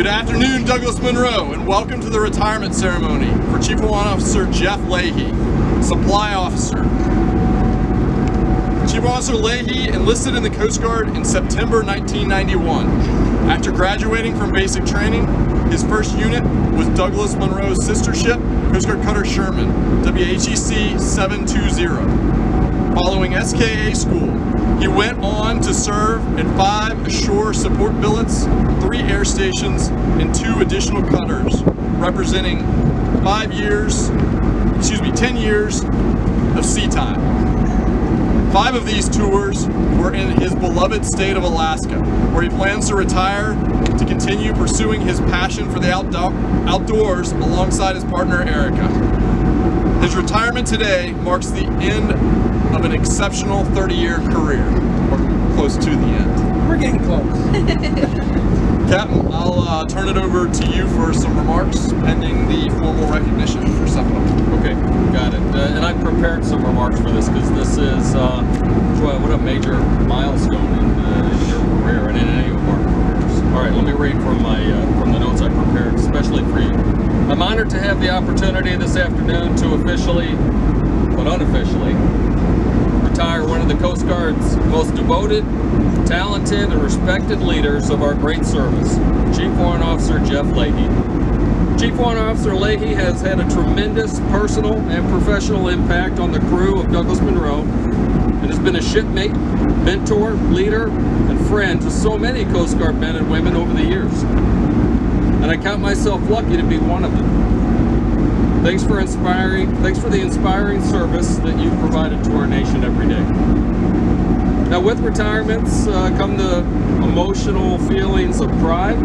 Good afternoon, Douglas Monroe, and welcome to the retirement ceremony for Chief Warrant Officer Jeff Leahy, Supply Officer. Chief Warrant Officer Leahy enlisted in the Coast Guard in September 1991. After graduating from basic training, his first unit was Douglas Monroe's sister ship, Coast Guard Cutter Sherman, WHEC 720. Following SKA school, he went on to serve at 5 ashore support billets, 3 air stations, and 2 additional cutters, representing 10 years of sea time. 5 of these tours were in his beloved state of Alaska, where he plans to retire to continue pursuing his passion for the outdoors alongside his partner Erica. His retirement today marks the end of an exceptional 30-year career, or close to the end. We're getting close. Captain, I'll turn it over to you for some remarks pending the formal recognition for Seminole. Okay, got it. And I prepared some remarks for this because this is what a major milestone in your career and in any of our careers. All right, let me read from the notes I prepared, especially for you. I'm honored to have the opportunity this afternoon to officially, but unofficially, retire one of the Coast Guard's most devoted, talented, and respected leaders of our great service, Chief Warrant Officer Jeff Leahy. Chief Warrant Officer Leahy has had a tremendous personal and professional impact on the crew of Douglas Monroe and has been a shipmate, mentor, leader, and friend to so many Coast Guard men and women over the years. And I count myself lucky to be one of them. Thanks for the inspiring service that you've provided to our nation every day. Now, with retirements come the emotional feelings of pride,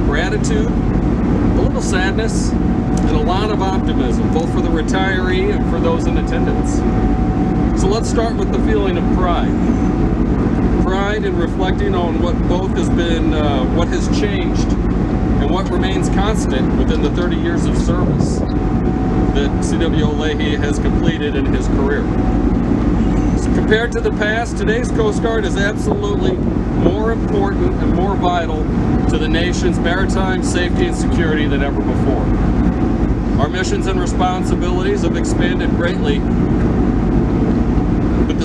gratitude, a little sadness, and a lot of optimism, both for the retiree and for those in attendance. So let's start with the feeling of pride. Pride in reflecting on what both has been, what has changed, and what remains constant within the 30 years of service that CWO Leahy has completed in his career. So compared to the past, today's Coast Guard is absolutely more important and more vital to the nation's maritime safety and security than ever before. Our missions and responsibilities have expanded greatly, but at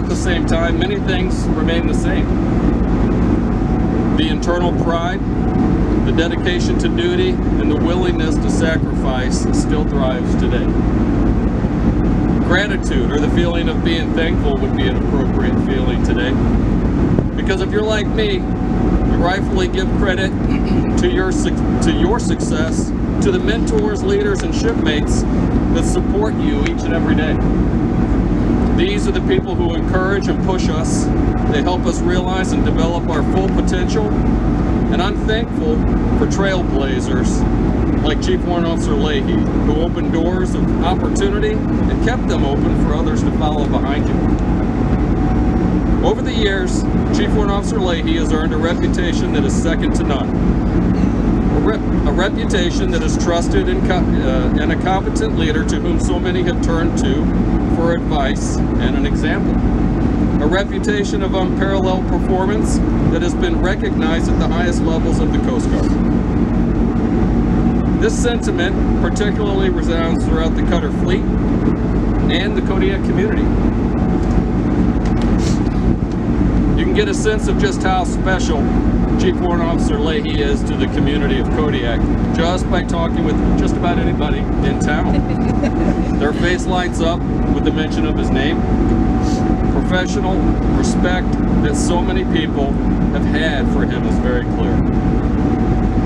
the same time, many things remain the same. The internal pride, the dedication to duty, and the willingness to sacrifice still drives today. Gratitude, or the feeling of being thankful, would be an appropriate feeling today. Because if you're like me, you rightfully give credit to your success to the mentors, leaders, and shipmates that support you each and every day. These are the people who encourage and push us. They help us realize and develop our full potential. And I'm thankful for trailblazers like Chief Warrant Officer Leahy, who opened doors of opportunity and kept them open for others to follow behind you. Over the years, Chief Warrant Officer Leahy has earned a reputation that is second to none. A reputation that is trusted and a competent leader to whom so many have turned to for advice and an example. A reputation of unparalleled performance that has been recognized at the highest levels of the Coast Guard. This sentiment particularly resounds throughout the cutter fleet and the Kodiak community. You can get a sense of just how special Chief Warrant Officer Leahy is to the community of Kodiak just by talking with just about anybody in town. Their face lights up with the mention of his name. Professional respect that so many people have had for him is very clear.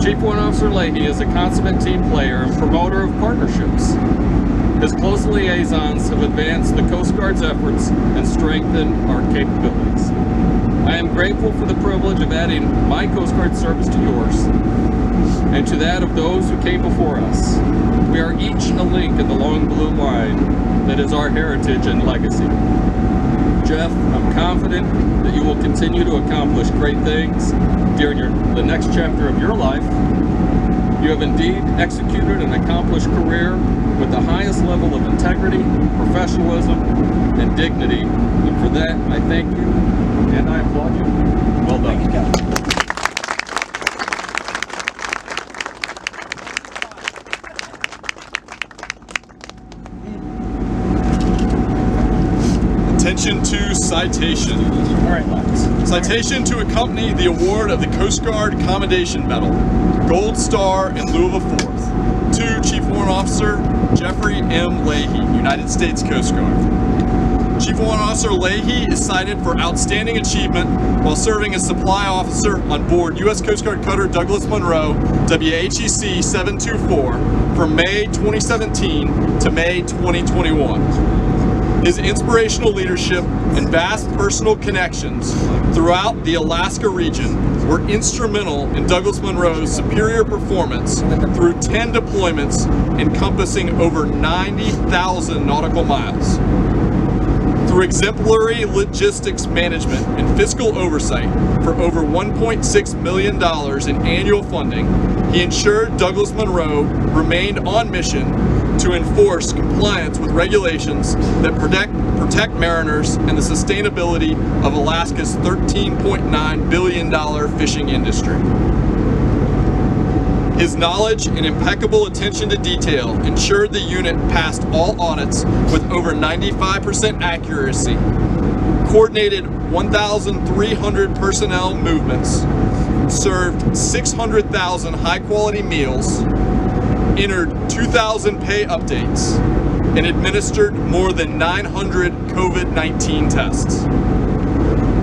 Chief Warrant Officer Leahy is a consummate team player and promoter of partnerships. His close liaisons have advanced the Coast Guard's efforts and strengthened our capabilities. I am grateful for the privilege of adding my Coast Guard service to yours and to that of those who came before us. We are each a link in the long blue line that is our heritage and legacy. Jeff, I'm confident that you will continue to accomplish great things during the next chapter of your life. You have indeed executed an accomplished career with the highest level of integrity, professionalism, and dignity. And for that, I thank you and I applaud you. Well done. Thank you, Captain. citation. All right, lads. Citation to accompany the award of the Coast Guard Commendation Medal, Gold Star in lieu of a fourth, to Chief Warrant Officer Jeffrey M. Leahy, United States Coast Guard. Chief Warrant Officer Leahy is cited for outstanding achievement while serving as supply officer on board U.S. Coast Guard cutter Douglas Monroe, WHEC 724, from May 2017 to May 2021. His inspirational leadership and vast personal connections throughout the Alaska region were instrumental in Douglas Monroe's superior performance through 10 deployments encompassing over 90,000 nautical miles. Through exemplary logistics management and fiscal oversight for over $1.6 million in annual funding, he ensured Douglas Monroe remained on mission to enforce compliance with regulations that protect mariners and the sustainability of Alaska's $13.9 billion fishing industry. His knowledge and impeccable attention to detail ensured the unit passed all audits with over 95% accuracy, coordinated 1,300 personnel movements, served 600,000 high-quality meals, entered 2,000 pay updates, and administered more than 900 COVID-19 tests.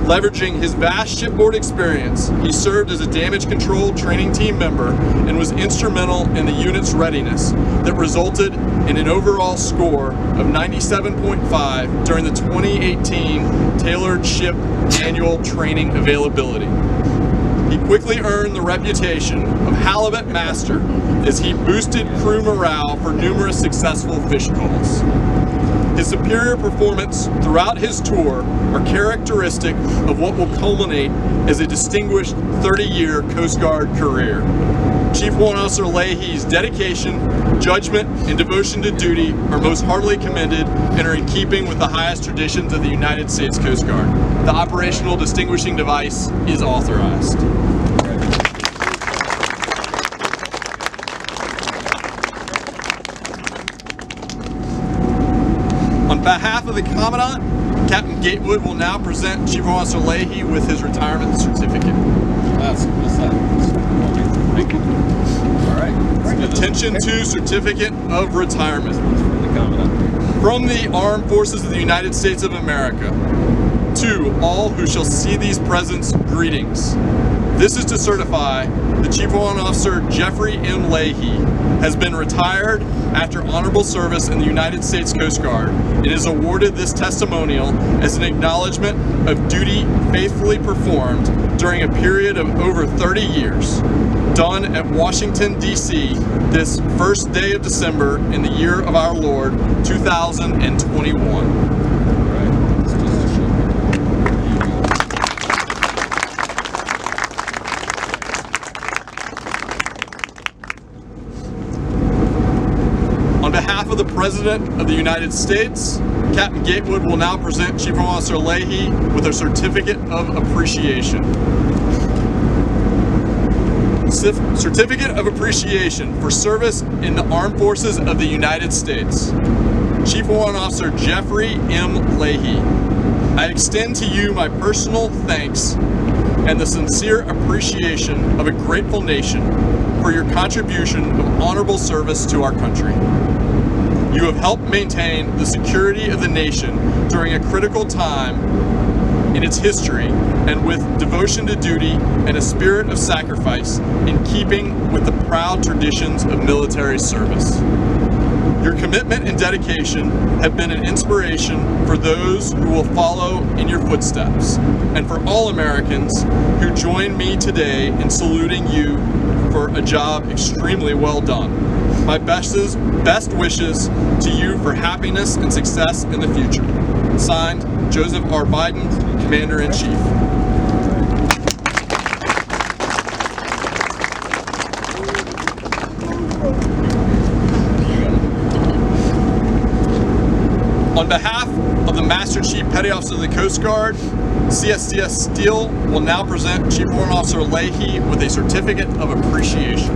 Leveraging his vast shipboard experience, he served as a damage control training team member and was instrumental in the unit's readiness that resulted in an overall score of 97.5 during the 2018 Tailored Ship Annual Training Availability. He quickly earned the reputation of Halibut Master as he boosted crew morale for numerous successful fish calls. His superior performance throughout his tour are characteristic of what will culminate as a distinguished 30-year Coast Guard career. Chief Warrant Officer Leahy's dedication, judgment, and devotion to duty are most heartily commended and are in keeping with the highest traditions of the United States Coast Guard. The operational distinguishing device is authorized. On behalf of the Commandant, Captain Gatewood will now present Chief Warrant Officer Leahy with his retirement certificate. That's that. Thank you. All right. Attention to Certificate of Retirement. From the Commandant. From the Armed Forces of the United States of America, to all who shall see these presents, greetings. This is to certify that Chief Warrant Officer Jeffrey M. Leahy has been retired after honorable service in the United States Coast Guard and is awarded this testimonial as an acknowledgement of duty faithfully performed during a period of over 30 years, done at Washington, D.C. this first day of December in the year of our Lord, 2021. On behalf of the President of the United States, Captain Gatewood will now present Chief Warrant Officer Leahy with a Certificate of Appreciation. Certificate of Appreciation for Service in the Armed Forces of the United States. Chief Warrant Officer Jeffrey M. Leahy, I extend to you my personal thanks and the sincere appreciation of a grateful nation for your contribution of honorable service to our country. You have helped maintain the security of the nation during a critical time in its history, and with devotion to duty and a spirit of sacrifice in keeping with the proud traditions of military service. Your commitment and dedication have been an inspiration for those who will follow in your footsteps, and for all Americans who join me today in saluting you for a job extremely well done. My best wishes to you for happiness and success in the future. Signed, Joseph R. Biden, Commander-in-Chief. On behalf of the Master Chief Petty Officer of the Coast Guard, CSDS Steele will now present Chief Warrant Officer Leahy with a Certificate of Appreciation.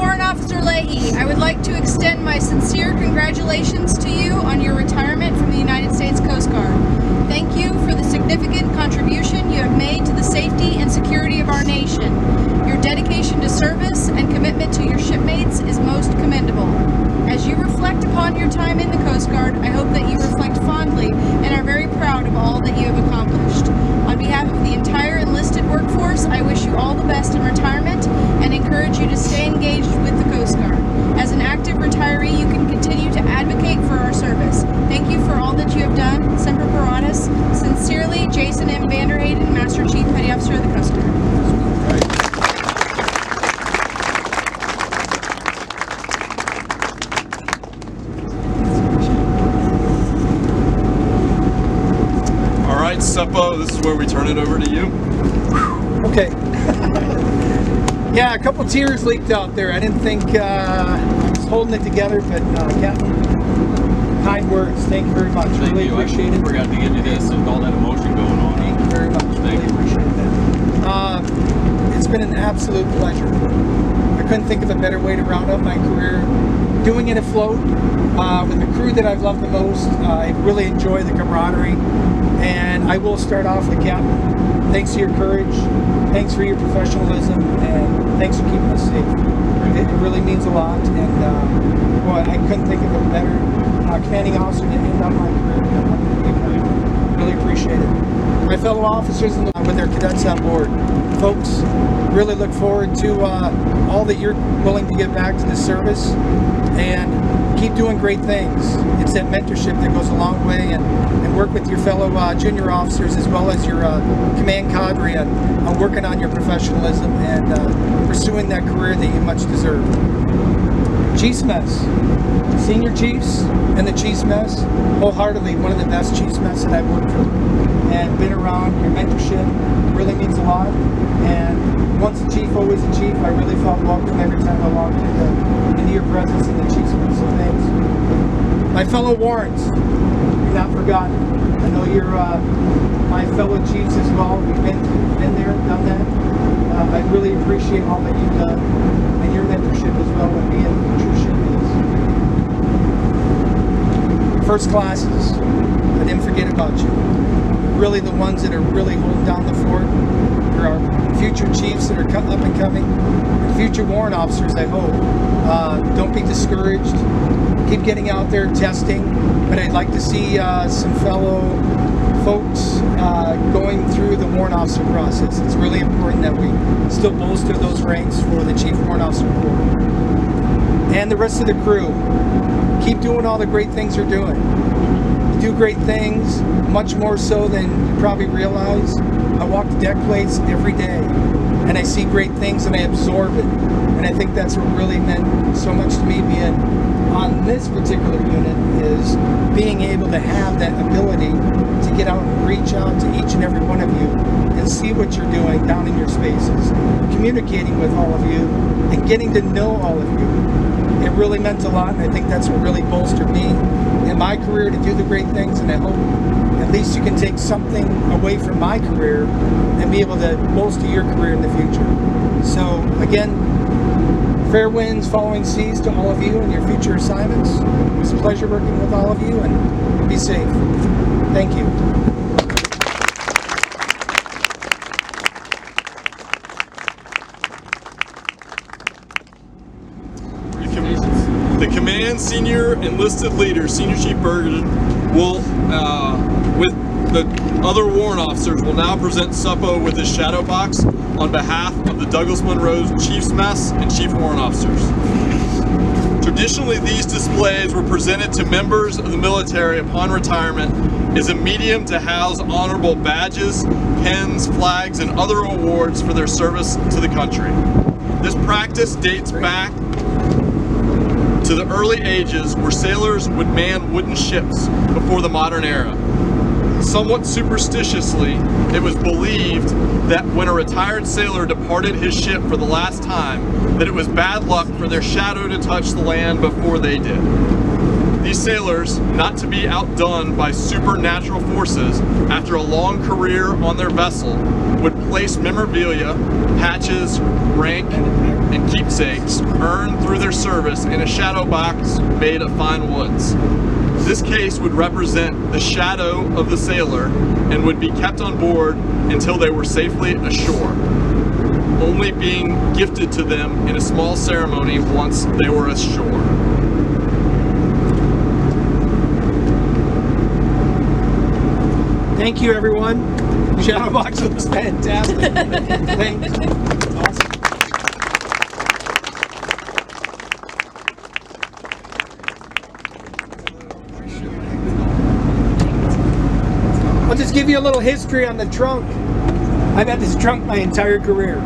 Warrant Officer Leahy, I would like to extend my sincere congratulations to you on your retirement from the United States Coast Guard. Thank you for the significant contribution you have made to the safety and security of our nation. Your dedication to service and commitment to your shipmates is most commendable. As you reflect upon your time in the Coast Guard, I hope that you reflect fondly and are very proud of all that you have accomplished. On behalf of the entire enlisted workforce, I wish you all the best in retirement and encourage you to stay engaged with the Coast Guard. As an active retiree, you can continue to advocate for our service. Thank you for all that you have done. Semper Paratus. Sincerely, Jason M. Vanderhayden, Master Chief Petty Officer of the Coast Guard. All right, CWO, this is where we turn it over to you. Okay. Yeah, a couple tears leaked out there. I didn't think I was holding it together, but Captain, kind words. Thank you very much. Thank Really you. appreciate I it. forgot to get you this with all that emotion going on. Thank you very much. Really appreciate that. It's been an absolute pleasure. I couldn't think of a better way to round out my career. Doing it afloat with the crew that I've loved the most. I really enjoy the camaraderie. And I will start off with Captain. Thanks for your courage. Thanks for your professionalism. And thanks for keeping us safe. It really means a lot. And boy, I couldn't think of a better commanding officer to end up my career. Really appreciate it. My fellow officers and with their cadets on board, folks, really look forward to all that you're willing to give back to the service, and keep doing great things. It's that mentorship that goes a long way, and work with your fellow junior officers as well as your command cadre on working on your professionalism and pursuing that career that you much deserve. Chiefs Mess, senior chiefs and the Chiefs Mess, wholeheartedly one of the best Chiefs Mess that I've worked for and been around. Your mentorship really means a lot, and once a chief, always a chief. I really felt welcome every time I walked into your presence in the Chiefs Mess, so thanks. My fellow warrants, you're not forgotten. I know you're my fellow chiefs as well. We've been there, done that. I really appreciate all that you've done and your mentorship as well and being true shipmates. First classes, I didn't forget about you. Really the ones that are really holding down the fort. There are future chiefs that are up and coming, and future warrant officers, I hope. Don't be discouraged. Keep getting out there testing, but I'd like to see some fellow folks going through the warrant officer process. It's really important that we still bolster those ranks for the Chief Warrant Officer Corps. And the rest of the crew, keep doing all the great things you're doing. You do great things, much more so than you probably realize. I walk the deck plates every day, and I see great things and I absorb it. And I think that's what really meant so much to me being on this particular unit, is being able to have that ability to get out and reach out to each and every one of you and see what you're doing down in your spaces, communicating with all of you and getting to know all of you. It really meant a lot, and I think that's what really bolstered me in my career to do the great things, and I hope at least you can take something away from my career and be able to bolster your career in the future. So again, fair winds, following seas to all of you and your future assignments. It was a pleasure working with all of you, and be safe. Thank you. The command senior enlisted leader, Senior Chief Bergen, will, with the other warrant officers, will now present CWO with his shadow box on behalf of the Douglas Monroe's Chiefs Mess and Chief Warrant Officers. Traditionally, these displays were presented to members of the military upon retirement as a medium to house honorable badges, pens, flags, and other awards for their service to the country. This practice dates back to the early ages where sailors would man wooden ships before the modern era. Somewhat superstitiously, it was believed that when a retired sailor departed his ship for the last time, that it was bad luck for their shadow to touch the land before they did. these sailors, not to be outdone by supernatural forces after a long career on their vessel, would place memorabilia, patches, rank, and keepsakes earned through their service in a shadow box made of fine woods. This case would represent the shadow of the sailor and would be kept on board until they were safely ashore, only being gifted to them in a small ceremony once they were ashore. Thank you, everyone. Shadow box was fantastic. Thanks. Awesome. I'll just give you a little history on the trunk. I've had this trunk my entire career,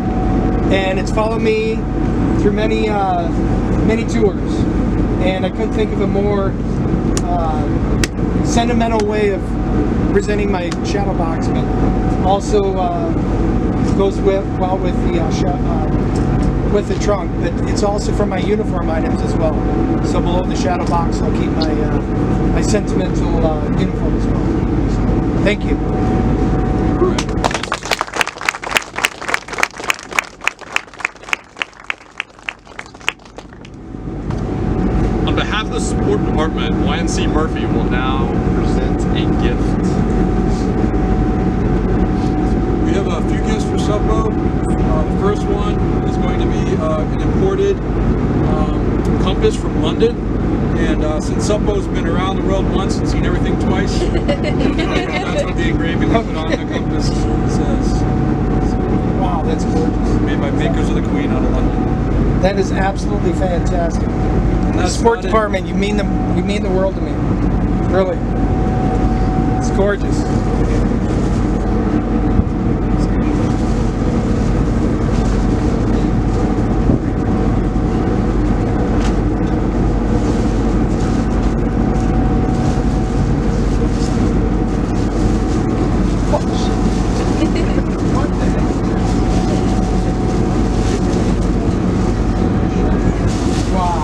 and it's followed me through many tours. And I couldn't think of a more sentimental way of presenting my shadow box, but also goes well with the trunk. But it's also from my uniform items as well. So below the shadow box, I'll keep my sentimental uniform as well. So, thank you. On behalf of the support department, YNC Murphy will now present a gift. We have a few gifts for CWO. The first one is going to be an imported compass from London. And since CWO's been around the world once and seen everything twice, that's what the engraving we put on the compass says. Wow, that's gorgeous. Made by Makers of the Queen out of London. That is absolutely fantastic. And The that's sport not it. department, you mean the world to me. Really. It's gorgeous.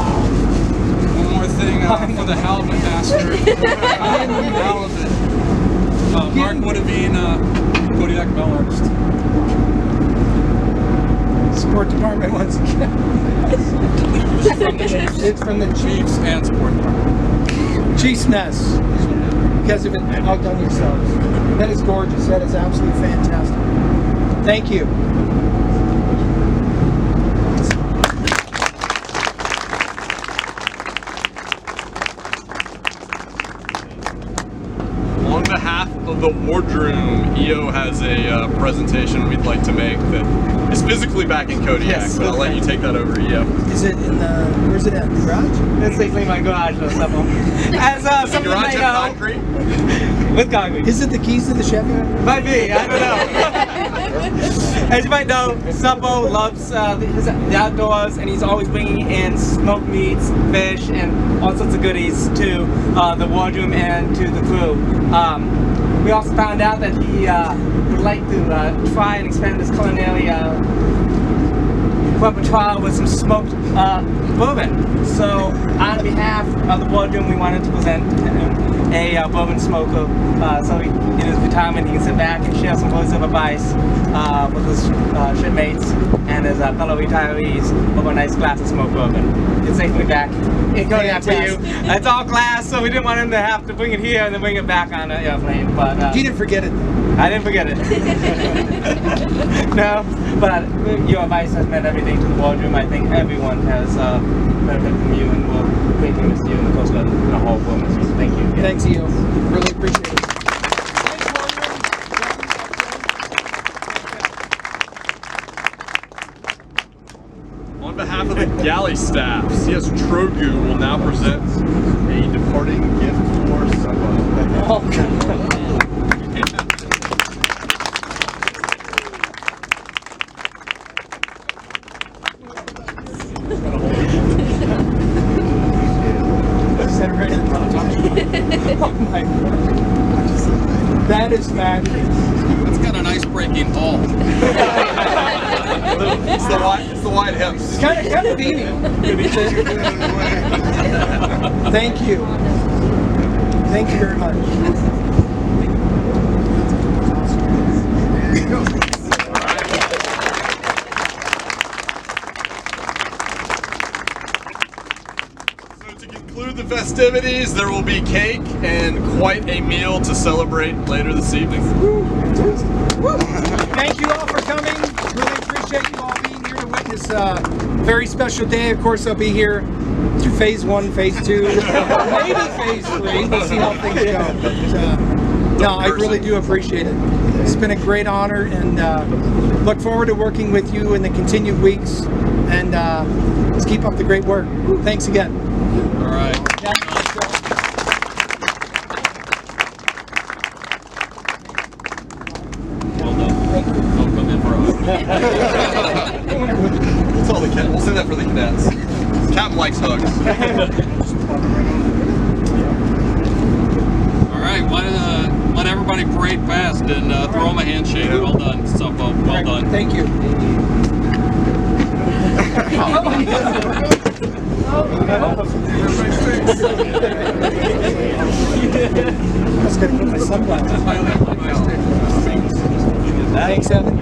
One more thing for the halibut master. Halibut. Mark Woodavine, Kodiak Bell artist. Sport department once again. It's from the Chiefs and Sport Department. Chief's Nest. Because of it outdone yourselves. That is gorgeous. That is absolutely fantastic. Thank you. On behalf of the wardroom, EO has a presentation we'd like to make that is physically back in Kodiak, Yes, but I'll let you take that over, EO. Is it in the, where's it at? The garage? It's basically my garage or something. As some of you Garage may have know, concrete? with concrete. Is it the keys to the Chevy? Might be, I don't know. As you might know, CWO loves the outdoors, and he's always bringing in smoked meats, fish, and all sorts of goodies to the wardroom and to the crew. We also found out that he would like to try and expand his culinary repertoire with some smoked bourbon. So, on behalf of the wardroom, we wanted to present him a bourbon smoker. So, in his retirement, he can sit back and share some words of advice with his shipmates and his fellow retirees over a nice glass of smoked bourbon. It's safely back in Kodiak for you. It's all glass, so we didn't want him to have to bring it here and then bring it back on an airplane. But You didn't forget it. I didn't forget it. No, but your advice has meant everything to the wardroom. I think everyone has benefited from you, and will greatly miss you in the Coast Guard and the whole women's. So thank you. Again. Thanks, EO. Really appreciate it. On behalf of the galley staff, CS Trogu will now present a departing gift for CWO. Oh, God. Set it right in the top. Oh my God. That is fabulous. It's got a nice breaking ball. It's the wide hips. Kind of beanie. Thank you. Thank you very much. So to conclude the festivities, there will be cake and quite a meal to celebrate later this evening. Thank you all for coming. Really appreciate you all being here to witness a very special day. Of course, I'll be here through phase 1, phase 2, maybe phase 3. We'll see how things go. But, no, I really do appreciate it. It's been a great honor, and look forward to working with you in the continued weeks. And let's keep up the great work. Thanks again. All right. Yeah, let's go. Well done. Don't come in for We'll say that for the cadets. Cap likes hugs. All right. Let everybody parade past and throw them a handshake. Well done, Suppo. Well done. Thank you. I was going to put my sunglasses on. Thanks, Evan.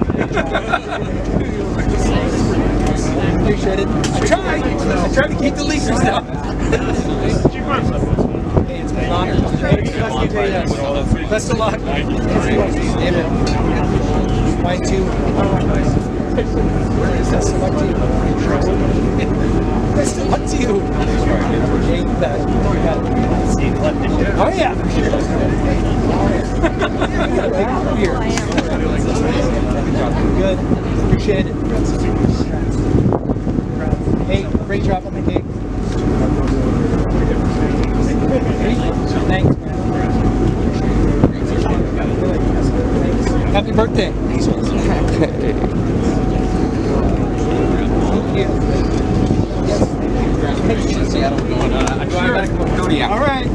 Appreciate it. I tried to keep the leakers down. Hey, it's been an honor. Best of luck. Amen. Mine too. Best of luck to you. Best of luck to you. Oh yeah. Good. Appreciate it. Hey, great job on the cake. Thanks, man. Happy birthday. Thank you. All right.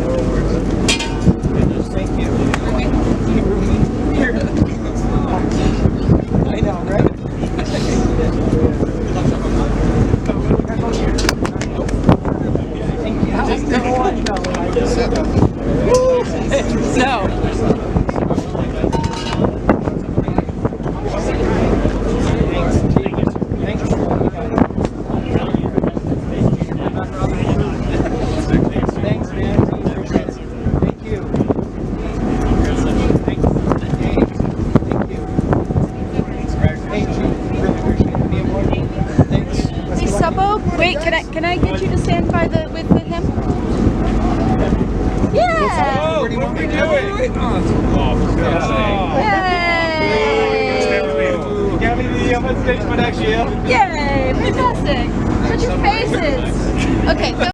Thank you. Here. I know, right? Thank you. No. Thanks, man. Appreciate it. Thank you. Thanks. Thank you. Hey, Chief, really appreciate it being one. Thanks. Hey, Suppo, wait, can I get you to stand by with him? Yeah! Where do you want me to go? Yay! You got me the stage for next year. Yay! Fantastic! Put your faces! Okay, so